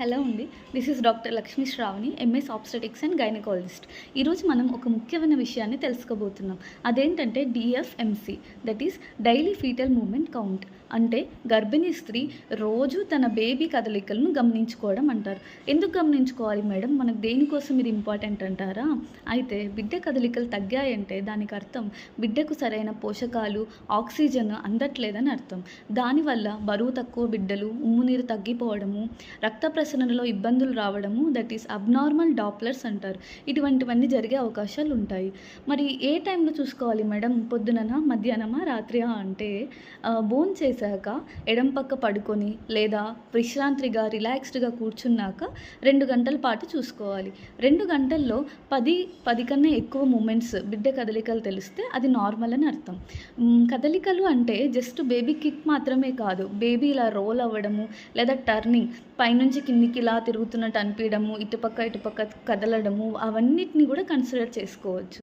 Hello అండి. This is doctor Lakshmi Shravani, MS obstetrics and gynaecologist. ఈరోజు మనం ఒక ముఖ్యమైన విషయాన్ని తెలుసుకోబోతున్నాం. అదేంటంటే DFMC, that is daily fetal movement count. అంటే గర్భిణీ స్త్రీ రోజు తన బేబీ కదలికలను గమనించుకోవడం అంటారు. ఎందుకు గమనించుకోవాలి మేడం? మనకు దేనికోసం ఇది ఇంపార్టెంట్ అంటారా? అయితే బిడ్డ కదలికలు తగ్గాయంటే దానికి అర్థం బిడ్డకు సరైన పోషకాలు, ఆక్సిజన్ అందట్లేదని అర్థం. దానివల్ల బరువు తక్కువ బిడ్డలు, ఉమ్మునీరు తగ్గిపోవడము, రక్త ప్రసరణలో ఇబ్బందులు రావడము, దట్ ఈస్ అబ్నార్మల్ డాప్లర్స్ అంటారు. ఇటువంటివన్నీ జరిగే అవకాశాలు ఉంటాయి. మరి ఏ టైంలో చూసుకోవాలి మేడం? పొద్దుననా, మధ్యాహ్నమా, రాత్రియా అంటే భోంచేసాక ఎడం పక్క పడుకొని లేదా విశ్రాంతిగా రిలాక్స్డ్గా కూర్చున్నాక 2 గంటల పాటు చూసుకోవాలి. 2 గంటల్లో 10 కన్నా ఎక్కువ మూమెంట్స్ బిడ్డ కదలికలు తెలిస్తే అది నార్మల్ అని అర్థం. కదలికలు అంటే జస్ట్ బేబీ కిక్ మాత్రమే కాదు. బేబీ ఇలా రోల్ అవ్వడము లేదా టర్నింగ్, పైనుంచి కిందికి ఇలా తిరుగుతున్నట్టు అనిపించడము, ఇటుపక్క కదలడము, అవన్నిటిని కూడా కన్సిడర్ చేసుకోవచ్చు.